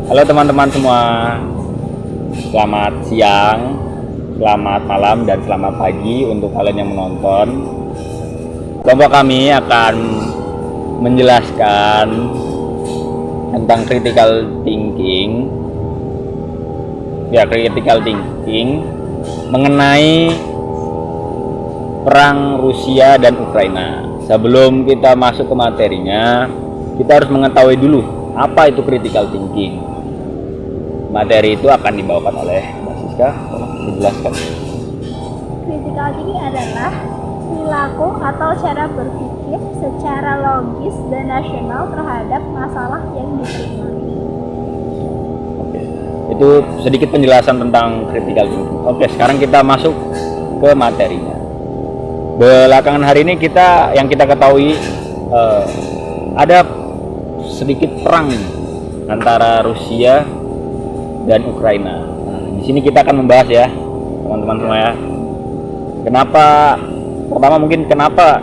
Halo teman-teman semua, selamat siang, selamat malam, dan selamat pagi untuk kalian yang menonton. Kelompok kami akan menjelaskan tentang critical thinking. Critical thinking mengenai perang Rusia dan Ukraina. Sebelum kita masuk ke materinya, kita harus mengetahui dulu apa itu critical thinking. Materi itu akan dibawakan oleh Mbak Siska. Tolong dijelaskan. Critical thinking adalah perilaku atau cara berpikir secara logis dan rasional terhadap masalah yang diterima. Oke, itu sedikit penjelasan tentang critical thinking. Oke, sekarang kita masuk ke materinya. Belakangan hari ini yang kita ketahui ada sedikit perang antara Rusia dan Ukraina. Nah, di sini kita akan membahas ya, teman-teman semua ya. Kenapa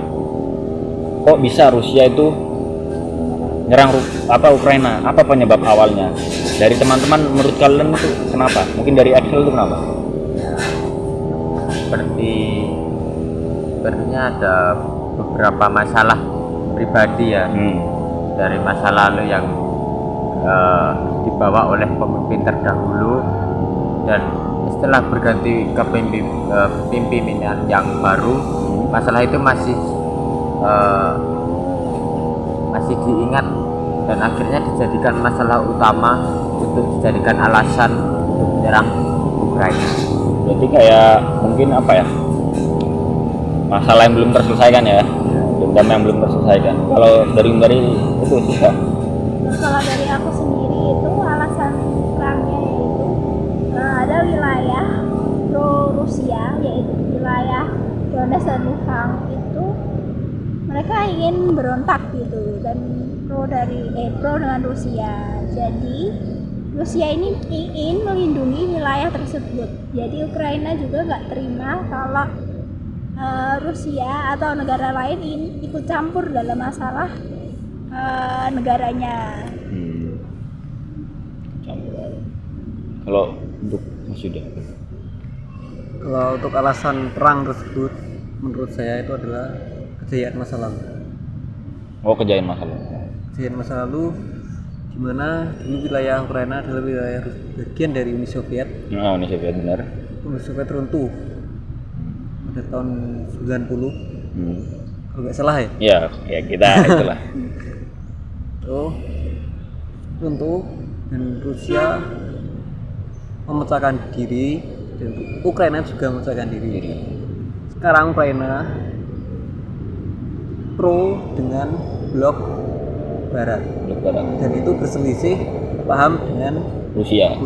kok bisa Rusia itu nyerang Ukraina? Apa penyebab awalnya? Dari teman-teman menurut kalian itu kenapa? Mungkin dari Axel itu kenapa? Sepertinya ada beberapa masalah pribadi ya, dari masa lalu yang dibawa oleh pemimpin terdahulu, dan setelah berganti ke pimpinan yang baru, masalah itu masih diingat dan akhirnya dijadikan masalah utama untuk dijadikan alasan untuk menyerang Ukraina. Berarti kayak mungkin masalah yang belum terselesaikan ya, dendam yang belum terselesaikan. Kalau dari itu susah. Kalau dari aku sendiri itu alasan perangnya yaitu ada wilayah pro Rusia, yaitu wilayah Donetsk dan Luhansk itu mereka ingin berontak gitu, dan pro dengan Rusia. Jadi Rusia ini ingin melindungi wilayah tersebut. Jadi Ukraina juga nggak terima kalau Rusia atau negara lain ingin ikut campur dalam masalah negaranya. Kalau untuk Mas Yuda, Kalau untuk alasan perang tersebut, menurut saya itu adalah kejayaan masa lalu. kejayaan masalah. Kejayaan masa lalu, di mana dulu wilayah Ukraina adalah wilayah bagian dari Uni Soviet. Uni Soviet, benar. Uni Soviet runtuh pada tahun 90, kalau nggak salah ya. Ya kita itulah. Runtuh dan Rusia memecahkan diri, dan Ukraina juga memecahkan diri. Sekarang Ukraina pro dengan blok barat, dan itu berselisih paham dengan Rusia.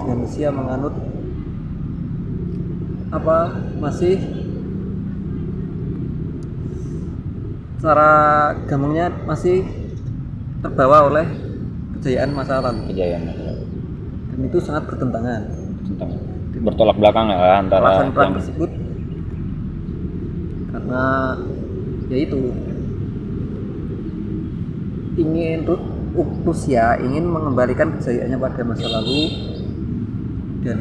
Dan Rusia menganut masih secara gampangnya masih terbawa oleh kejayaan masa lalu. Dan itu sangat bertentangan. Bertolak belakang ya antara alasan perang tersebut, karena yaitu Rusia ingin mengembalikan kejayaannya pada masa lalu, dan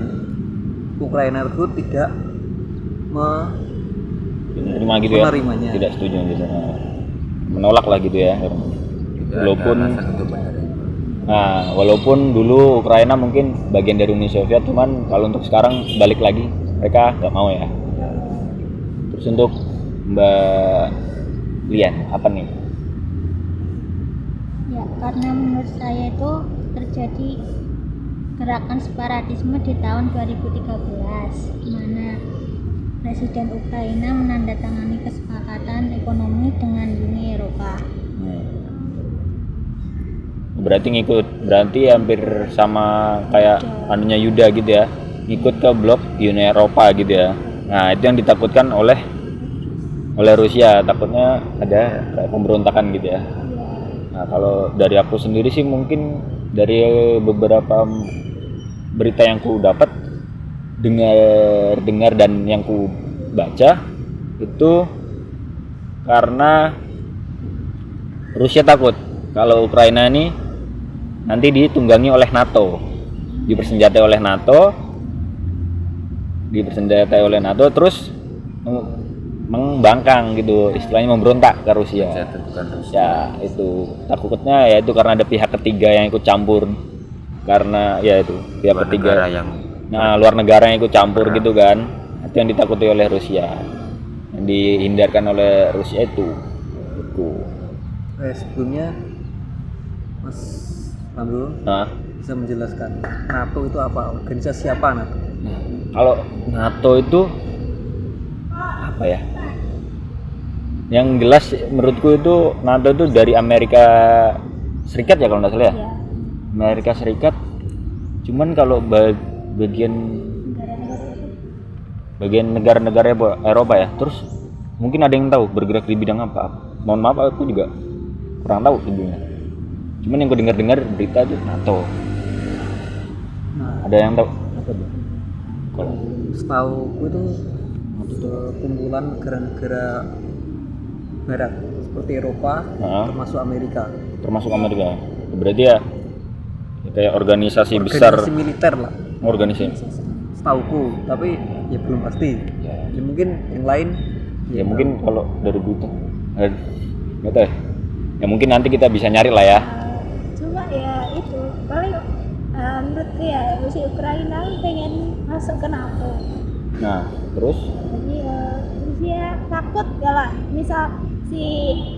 Ukraina tersebut tidak menerimanya. Tidak setuju gitu, menolak lah gitu ya. Walaupun dulu Ukraina mungkin bagian dari Uni Soviet, cuman kalau untuk sekarang balik lagi mereka nggak mau ya. Terus untuk Mbak Lian, apa nih? Ya, karena menurut saya itu terjadi gerakan separatisme di tahun 2013, di mana Presiden Ukraina menandatangani kesepakatan ekonomi dengan Uni Eropa. Berarti hampir sama kayak anunya Yuda gitu ya, ngikut ke blok Uni Eropa gitu ya. Nah, itu yang ditakutkan oleh Rusia, takutnya ada kayak pemberontakan gitu ya. Nah, kalau dari aku sendiri sih, mungkin dari beberapa berita yang ku dapat, dengar dan yang ku baca itu karena Rusia takut kalau Ukraina ini nanti ditunggangi oleh NATO, dipersenjatai oleh NATO, terus membangkang gitu, istilahnya memberontak ke Rusia. Jatuhkan Rusia. Ya itu takutnya ya itu karena ada pihak ketiga yang ikut campur, karena ya itu pihak Luar ketiga, negara yang luar negara yang ikut campur gitu kan, itu yang ditakuti oleh Rusia, yang dihindarkan oleh Rusia itu. Sebelumnya Mas Pandu Nah, bisa menjelaskan NATO itu apa? Organisasi apa NATO? kalau NATO itu apa ya? Yang jelas menurutku itu NATO itu dari Amerika Serikat ya kalau nggak salah ya. Ya, Amerika Serikat. Cuman kalau bagian negara-negara Eropa ya. Terus mungkin ada yang tahu bergerak di bidang apa? Mohon maaf aku juga kurang tahu sebelumnya. Cuman yang gue dengar-dengar berita itu NATO. Ada yang tahu? Apa tuh? Kalau Setauku itu kumpulan negara-negara barat seperti Eropa, termasuk Amerika. termasuk Amerika. Berarti ya kayak organisasi besar, Organisasi militer lah. organisasi. Setauku, tapi ya belum pasti. Ya mungkin yang lain. Ya mungkin kalau dari berita, nggak tahu ya. Ya mungkin nanti kita bisa nyari lah ya. cuma ya itu paling menurutku ya si Ukraina pengen masuk ke NATO. Nah, terus Jadi Rusia takut kalau misal si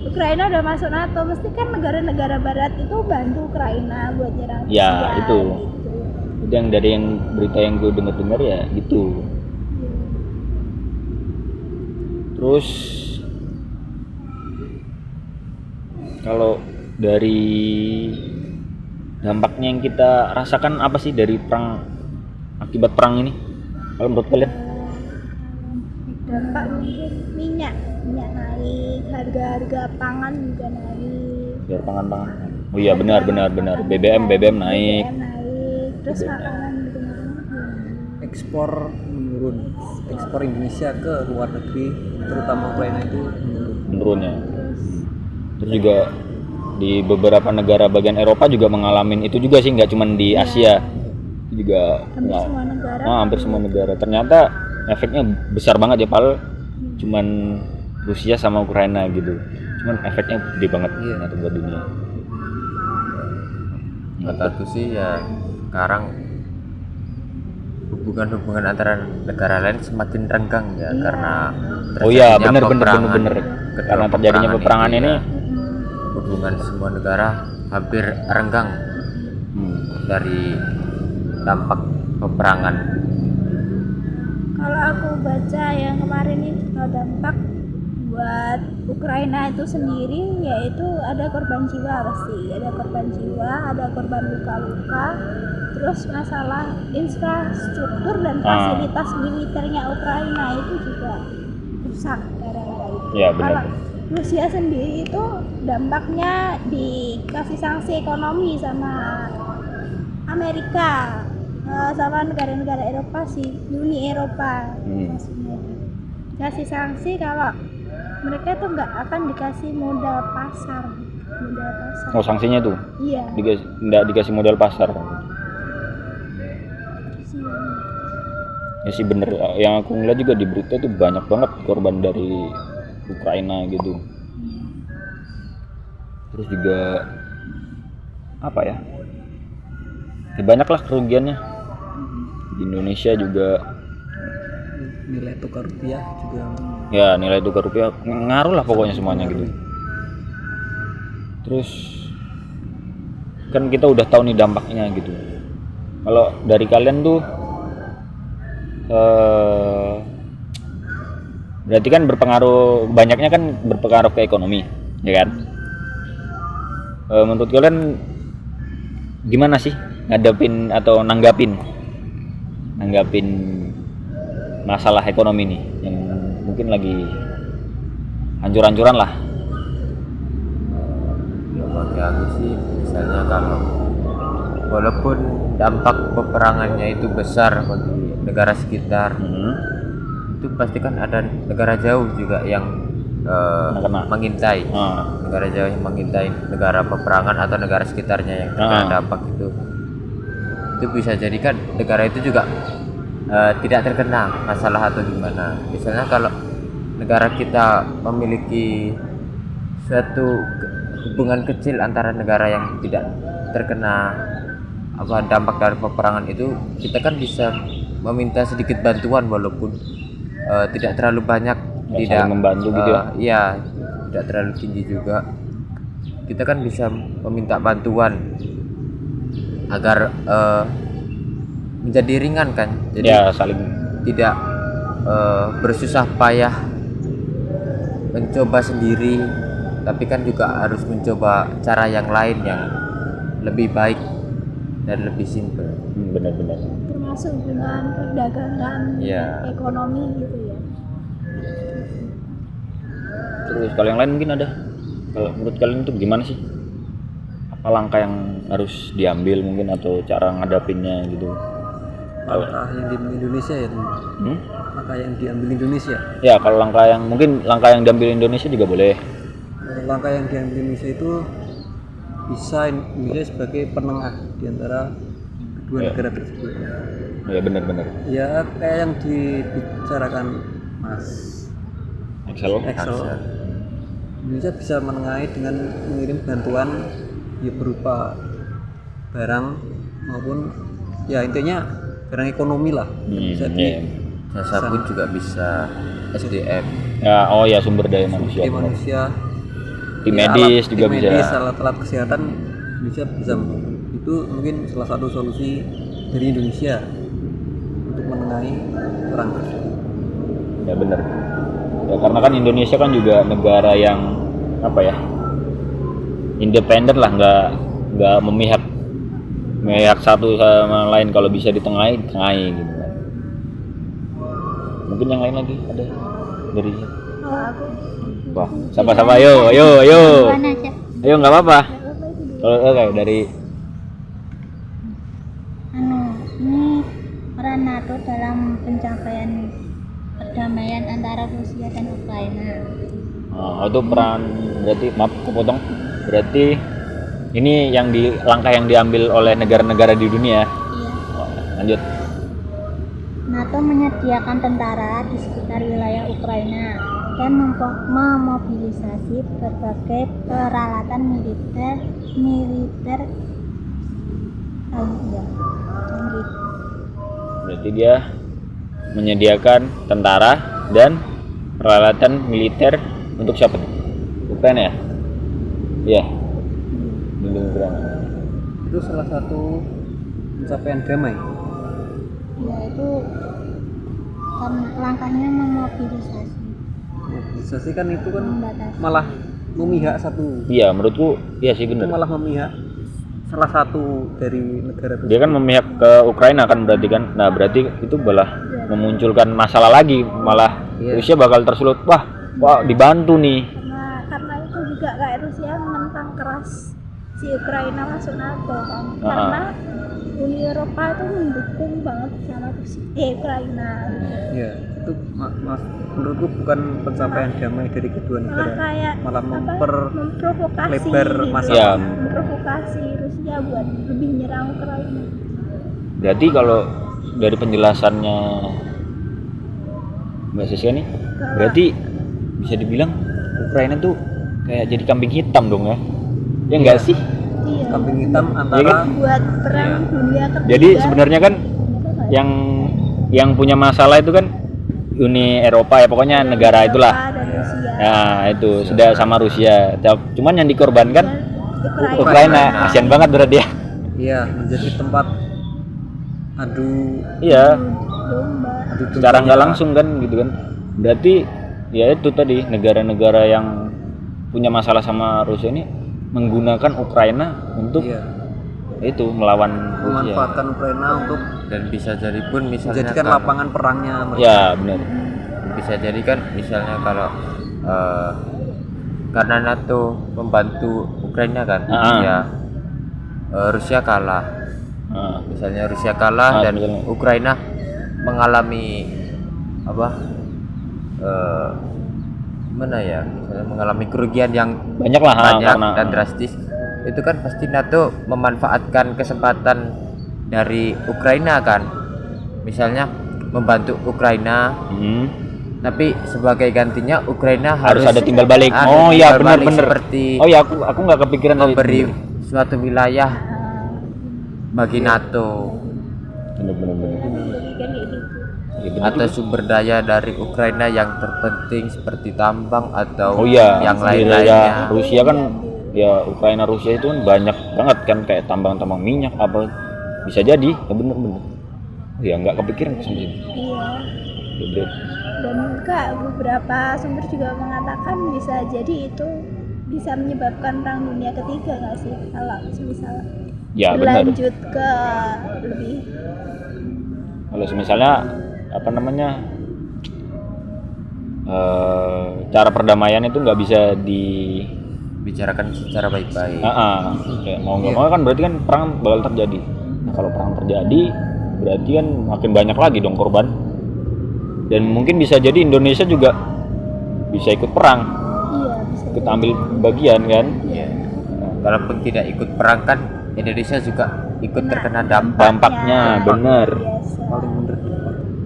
Ukraina udah masuk NATO, mesti kan negara-negara barat itu bantu Ukraina buat nyerang Rusia. Ya, itu. Gitu. itu yang dari yang berita yang gue dengar ya gitu. Terus kalau dari dampaknya yang kita rasakan apa sih dari perang, akibat perang ini? Kalau menurut kalian? Dampak mungkin minyak naik, harga pangan juga naik. Biar pangan. Oh iya benar. BBM naik. Terus BBM. makanan juga naik. Ekspor menurun. Ekspor Indonesia ke luar negeri, terutama Ukraina itu menurun. Menurunnya. Terus juga di beberapa negara bagian Eropa juga mengalami itu juga sih, nggak cuma di Asia. Itu juga Hampir semua negara. hampir semua negara. Ternyata efeknya besar banget ya, padahal cuman Rusia sama Ukraina gitu. Cuman efeknya gede banget ternyata buat dunia. Kataku sih ya sekarang hubungan antara negara lain semakin renggang ya karena Oh iya, terjadinya bener. kedua Karena terjadinya peperangan itu ini, ya, hubungan semua negara hampir renggang dari dampak peperangan. Kalau aku baca yang kemarin itu dampak buat Ukraina itu sendiri, yaitu ada korban jiwa pasti, ada korban luka-luka, terus masalah infrastruktur dan fasilitas militernya Ukraina itu juga rusak gara-gara itu. Ya, benar. Kalau Rusia sendiri itu dampaknya dikasih sanksi ekonomi sama Amerika, sama negara-negara Eropa sih, Uni Eropa maksudnya. Kasih sanksi kalau mereka tuh nggak akan dikasih modal pasar. oh sanksinya tuh Iya. nggak dikasih modal pasar. Ya sih bener, yang aku ngeliat juga di berita tuh banyak banget korban dari Ukraina gitu. Terus juga apa ya? Ya banyak lah kerugiannya. Di Indonesia juga Nilai tukar rupiah juga. ya nilai tukar rupiah ngaruh lah pokoknya semuanya gitu. Terus kan kita udah tahu nih dampaknya gitu. Kalau dari kalian tuh berarti kan banyaknya kan berpengaruh ke ekonomi, ya kan? Menurut kalian gimana sih ngadepin atau nanggapin masalah ekonomi nih yang mungkin lagi hancur-hancuran lah? Ya bagi aku sih misalnya kalau walaupun dampak peperangannya itu besar bagi negara sekitar, itu pasti kan ada negara jauh juga yang Kena. mengintai Ah. negara jauh yang mengintai negara peperangan atau negara sekitarnya yang terkena dampak itu bisa jadi kan negara itu juga tidak terkena masalah atau gimana. Misalnya kalau negara kita memiliki suatu hubungan kecil antara negara yang tidak terkena dampak dari peperangan itu, kita kan bisa meminta sedikit bantuan walaupun tidak terlalu banyak, tidak saling membantu gitu ya. Iya, tidak terlalu tinggi juga. Kita kan bisa meminta bantuan agar menjadi ringan kan. Jadi Ya saling. tidak bersusah payah mencoba sendiri, tapi kan juga harus mencoba cara yang lain yang lebih baik dan lebih simpel. Benar-benar. Termasuk dengan perdagangan, Iya. ekonomi gitu ya. Terus kalau yang lain mungkin ada. Kalau menurut kalian itu gimana sih? Apa langkah yang harus diambil mungkin atau cara ngadapinnya gitu? Langkah yang diambil Indonesia ya, Hmm? langkah yang diambil Indonesia. Ya kalau langkah yang mungkin langkah yang diambil Indonesia juga boleh. Langkah yang diambil Indonesia itu bisa Indonesia sebagai penengah di antara kedua negara tersebut. Ya benar-benar. Ya kayak yang dibicarakan Mas Excel. Indonesia bisa menengahi dengan mengirim bantuan ya berupa barang maupun ya intinya barang ekonomi lah. Bisa Iya. Jasa pun juga bisa, SDM. Ya, oh ya sumber daya manusia. di manusia, Tim ya, medis juga tim bisa. medis, alat-alat kesehatan Indonesia bisa, itu mungkin salah satu solusi dari Indonesia untuk menengahi perang tersebut. Ya benar. Ya karena kan Indonesia kan juga negara yang apa ya, independen lah, nggak memihak satu sama lain. Kalau bisa ditengahi gitu kan. Mungkin yang lain lagi ada dari Kalau aku wah sama-sama ayo Duluan aja. ayo nggak apa-apa. Kalau oke dari Ini peran NATO dalam pencapaian perdamaian antara Rusia dan Ukraina. itu peran, berarti maaf kepotong, berarti ini yang langkah yang diambil oleh negara-negara di dunia. Iya. Lanjut. NATO menyediakan tentara di sekitar wilayah Ukraina dan memobilisasi berbagai peralatan militer canggih. Berarti dia menyediakan tentara dan peralatan militer untuk siapa? Ukraina ya? Iya. Untuk Ukraina. Itu salah satu pencapaian damai. Ya itu kan langkahnya memobilisasi. Mobilisasi kan itu kan Membatasi. malah memihak satu, Iya, menurutku iya sih itu benar. malah memihak salah satu dari negara Dia kan memihak ke Ukraina kan berarti kan. Nah, berarti itu malah memunculkan masalah lagi, malah Iya. Rusia bakal tersulut. Wah, dibantu nih. karena itu juga kayak Rusia menentang keras si Ukraina masuk NATO kan. Karena Uni Eropa itu mendukung banget sama Ukraina. Ya, itu mas menurutku bukan pencapaian damai dari kedua Malah negara, kayak malah memprovokasi lebar gitu. masalah. Ya. Memprovokasi Rusia buat lebih nyerang Ukraina. Berarti kalau dari penjelasannya Mbak Siska nih, berarti bisa dibilang Ukraina tuh kayak jadi kambing hitam dong ya? Ya enggak sih? Iya. Kambing hitam Iya antara kan? Buat perang dunia ketiga. Jadi sebenarnya kan yang punya masalah itu kan Uni Eropa ya, pokoknya negara itulah. Dan Rusia. Nah, itu sudah sama Rusia. Cuman yang dikorbankan Ukraina. Ukraina. Kasian banget berarti ya. iya menjadi tempat adu Iya, Domba. secara nggak langsung kan gitu kan. Berarti ya itu tadi negara-negara yang punya masalah sama Rusia ini menggunakan Ukraina untuk iya, itu melawan Rusia. memanfaatkan Ukraina untuk Dan bisa jadi pun misalnya menjadikan kalau- lapangan perangnya mereka. Ya benar. bisa jadi kan misalnya kalau karena NATO membantu Ukraina kan, ya Rusia kalah. Nah, Misalnya Rusia kalah dan misalnya. Ukraina mengalami apa gimana ya, misalnya mengalami kerugian yang banyak lah banyak karena dan drastis, itu kan pasti NATO memanfaatkan kesempatan dari Ukraina kan, misalnya membantu Ukraina, tapi sebagai gantinya Ukraina harus ada timbal balik. ada Oh ya, timbal balik benar-benar. seperti Oh ya, aku nggak kepikiran tadi. memberi suatu wilayah bagi NATO Bener-bener. Berpikir kayak gitu. Ya, bener atau juga. sumber daya dari Ukraina yang terpenting seperti tambang atau Oh iya, yang di lain-lainnya. daerah Rusia kan, ya Ukraina Rusia itu kan banyak banget kan kayak tambang-tambang minyak apa, bisa jadi ya bener-bener. Oh ya nggak kepikiran ke sini. Iya. Ya, Bre. Dan Kak, beberapa sumber juga mengatakan bisa jadi itu bisa menyebabkan perang dunia ketiga nggak sih, kalau misal Ya benar. berlanjut ke lebih. Kalau misalnya apa namanya, cara perdamaian itu nggak bisa Bicarakan secara baik-baik. kayak mau nggak mau kan berarti kan perang bakal terjadi. Nah kalau perang terjadi berarti kan makin banyak lagi dong korban, dan mungkin bisa jadi Indonesia juga bisa ikut perang, Iya, bisa ikut ambil bagian kan. Ya. Walaupun tidak ikut perang kan Indonesia juga ikut terkena dampak, Dampaknya bener. biasa. paling bener.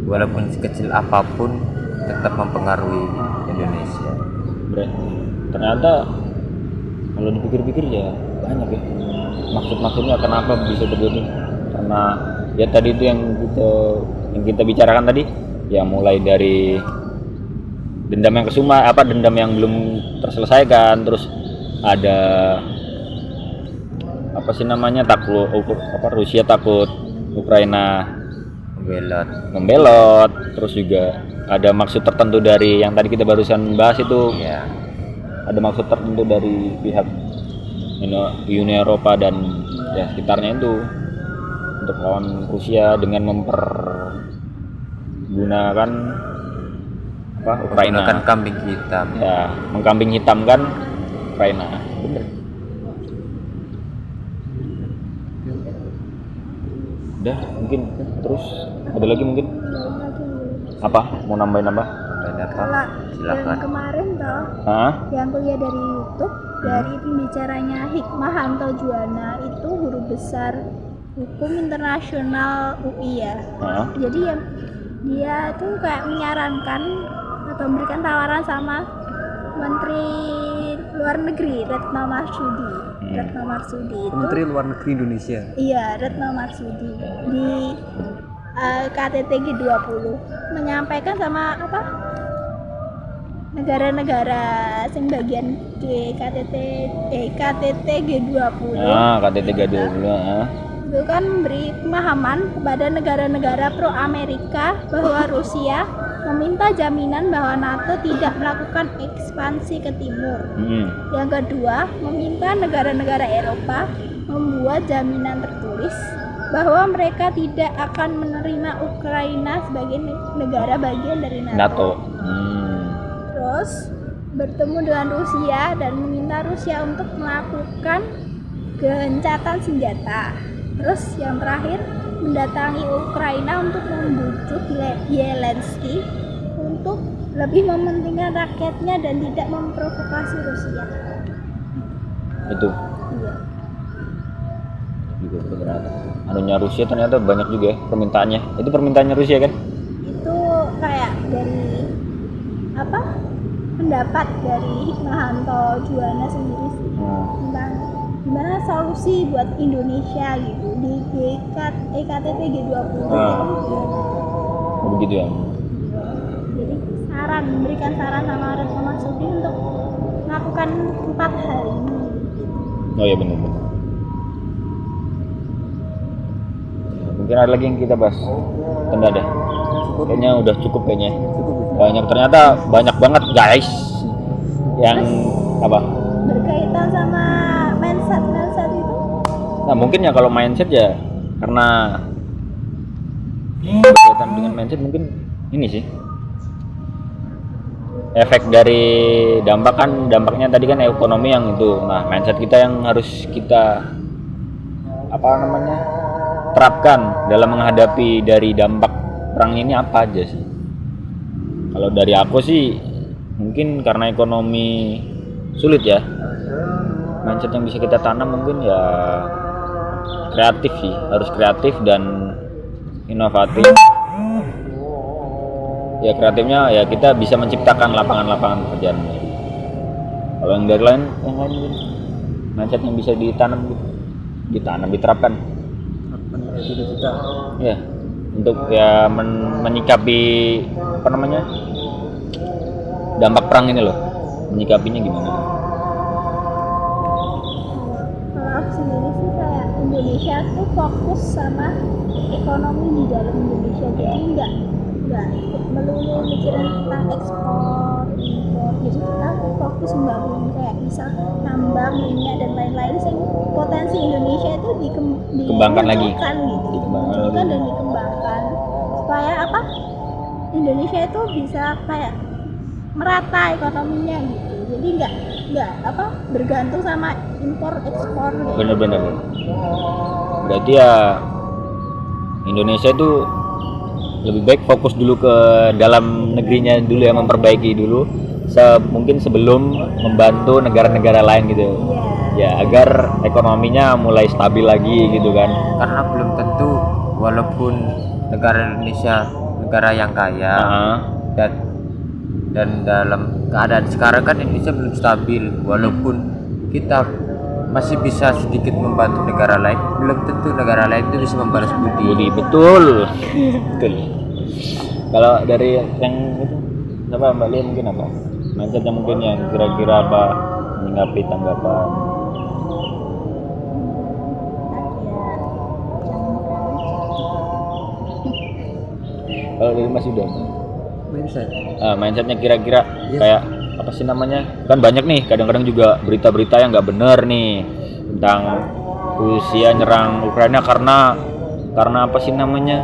walaupun sekecil apapun tetap mempengaruhi Indonesia. Ternyata kalau dipikir-pikir ya banyak ya maksud-maksudnya kenapa bisa terjadi, karena ya tadi itu yang kita bicarakan tadi ya, mulai dari dendam yang kesuma, dendam yang belum terselesaikan, terus ada apa sih namanya, Rusia takut Ukraina membelot, terus juga ada maksud tertentu dari yang tadi kita barusan bahas itu. Iya. Ada maksud tertentu dari pihak Uni Eropa dan ya sekitarnya itu untuk lawan Rusia dengan mempergunakan Ukraina, Menggunakan kambing hitam. ya mengkambing hitamkan Ukraina. Bener. Udah mungkin terus ada lagi mungkin apa mau nambahin apa? Banyak Kalau apa? yang Silakan. kemarin toh, Hah? yang kuliah dari YouTube dari pembicaranya Hikmahanto Juwana, itu guru besar hukum internasional UI ya. Hah? Jadi ya, dia tuh kayak menyarankan atau memberikan tawaran sama Menteri Luar Negeri Retno Marsudi. Retno Marsudi itu Menteri Luar Negeri Indonesia. iya, Retno Marsudi di KTT G20 menyampaikan sama negara-negara yang bagian KTT G20. KTT G20. Itu kan memberi pemahaman kepada negara-negara pro Amerika bahwa Rusia meminta jaminan bahwa NATO tidak melakukan ekspansi ke timur. Yang kedua, meminta negara-negara Eropa membuat jaminan tertulis bahwa mereka tidak akan menerima Ukraina sebagai negara bagian dari NATO. Terus bertemu dengan Rusia dan meminta Rusia untuk melakukan gencatan senjata. Terus yang terakhir, mendatangi Ukraina untuk membujuk Zelensky untuk lebih mementingkan rakyatnya dan tidak memprovokasi Rusia. Itu Iya. juga ternyata anunya Rusia ternyata banyak juga ya permintaannya. Itu permintaannya Rusia kan? Itu kayak dari pendapat dari Hikmahanto Juwana sendiri sih tentang gimana solusi buat Indonesia gitu di KTT G20. Oh begitu ya. Jadi memberikan saran sama Retno Marsudi untuk melakukan 4 hal ini. Oh iya benar. Mungkin ada lagi yang kita bahas. Enggak ada. Kayaknya udah cukup kayaknya. Ternyata banyak banget guys yang berkaitan sama mindset itu. Nah mungkin ya kalau mindset ya karena berkaitan dengan mindset mungkin ini sih efek dari dampaknya tadi kan ekonomi yang itu. Nah mindset kita yang harus kita terapkan dalam menghadapi dari dampak perang ini apa aja sih? Kalau dari aku sih mungkin karena ekonomi sulit ya, mindset yang bisa kita tanam mungkin ya kreatif sih, harus kreatif dan inovatif. Ya kreatifnya ya kita bisa menciptakan lapangan-lapangan pekerjaan baru. Kalau yang dari lain mungkin mindset yang bisa ditanam gitu, diterapkan cita-cita ya untuk ya menyikapi apa namanya dampak perang ini loh, menyikapinya gimana? Kalau aku sendiri sih kayak Indonesia tuh fokus sama ekonomi di dalam Indonesia, jadi nggak melulu mikirin tentang ekspor impor. Jadi kita fokus membangun kayak misal tambang, minyak dan lain-lain, sehingga potensi Indonesia itu Dikembangkan lagi. gitu, Dikembangkan dimunculkan lagi. dan dikembangkan supaya apa Indonesia itu bisa kayak merata ekonominya gitu. Jadi nggak apa bergantung sama impor ekspor gitu. Bener-bener. Berarti ya Indonesia itu lebih baik fokus dulu ke dalam negerinya dulu ya, memperbaiki dulu mungkin sebelum membantu negara-negara lain gitu ya, agar ekonominya mulai stabil lagi gitu kan. Karena belum tentu, walaupun negara Indonesia negara yang kaya dan dalam keadaan sekarang kan Indonesia belum stabil, walaupun kita masih bisa sedikit membantu negara lain, belum tentu negara lain itu bisa membalas budi. Betul. Betul. Kalau dari yang itu apa Mbak Lia mungkin apa mindsetnya mungkin yang kira-kira apa menyikapi tanggapan? Kalau dari Mas Yuda mindset. mindsetnya kira-kira Yes. kayak apa sih namanya, kan banyak nih kadang-kadang juga berita-berita yang nggak benar nih tentang Rusia nyerang Ukraina karena apa sih namanya,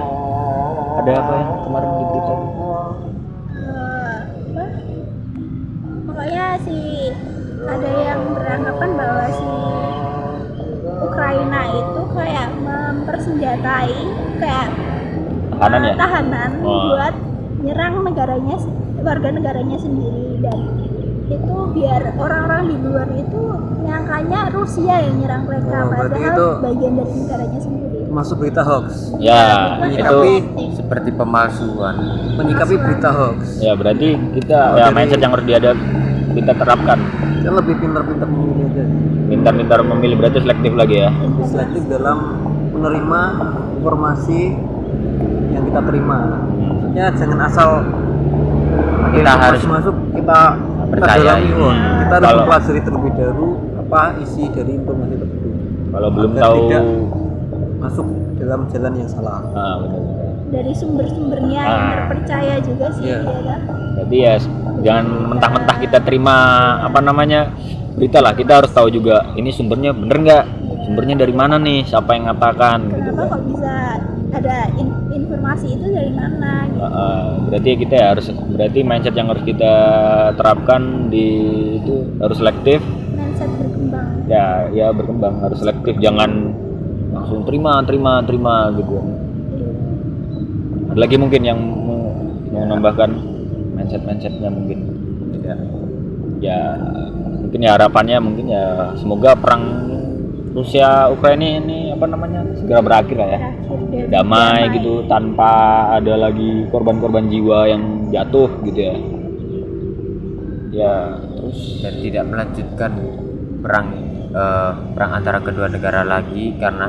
ada apa ya kemarin di berita Apa? Pokoknya ada yang beranggapan bahwa Ukraina itu kayak mempersenjatai kayak tahanan ya. tahanan Wah. buat nyerang warga negaranya sendiri, dan itu biar orang-orang di luar itu nyangkanya Rusia yang nyerang mereka, Oh, berarti padahal itu bagian dari negaranya sendiri. Masuk berita hoax, Ya, menyikapi itu Seperti pemalsuan. menyikapi berita hoax. ya berarti kita Oh, ya jadi- mindset yang harus kita terapkan. Kita lebih pintar-pintar memilih aja, Pintar-pintar memilih, berarti selektif lagi ya. lebih selektif dalam menerima informasi yang kita terima. Maksudnya jangan asal Kita informasi harus masuk kita percayai. dalami. Kita harus Kalau- mempelajari terlebih dahulu apa isi dari informasi tersebut. Kalau belum Agar tahu tidak masuk dalam jalan yang salah. benar. Dari sumber-sumbernya yang Ah. terpercaya juga sih, Iya. ya kan? Jadi ya jangan mentah-mentah kita terima apa namanya berita lah, kita harus tahu juga ini sumbernya bener nggak, sumbernya dari mana nih, siapa yang ngatakan gitu Kenapa kan. kok bisa ada informasi itu dari mana gitu. Berarti kita ya berarti mindset yang harus kita terapkan itu harus selektif Mindset berkembang. ya berkembang, harus selektif, jangan langsung terima gitu. Ada lagi mungkin yang mau menambahkan mindsetnya mungkin ya mungkin ya harapannya mungkin ya semoga perang Rusia Ukraina ini apa namanya segera berakhir lah ya, Terakhir, damai gitu tanpa ada lagi korban-korban jiwa yang jatuh gitu ya terus Dan tidak melanjutkan perang antara kedua negara lagi, karena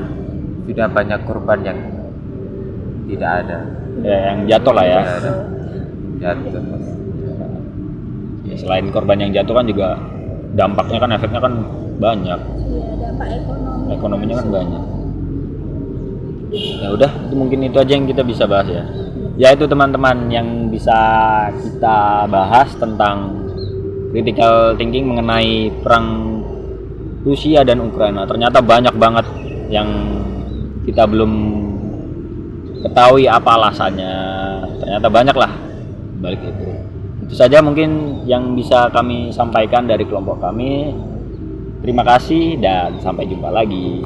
sudah banyak korban yang tidak ada. ya yang jatuh lah ya. Tidak ada. Jatuh. Ya, selain korban yang jatuh kan juga dampaknya kan efeknya kan banyak, Iya, dampak ekonominya kan banyak. Ya udah, itu mungkin itu aja yang kita bisa bahas ya. Ya itu teman-teman yang bisa kita bahas tentang critical thinking mengenai perang Rusia dan Ukraina. Ternyata banyak banget yang kita belum ketahui apa alasannya. Ternyata banyak lah balik itu. Itu saja mungkin yang bisa kami sampaikan dari kelompok kami. Terima kasih dan sampai jumpa lagi.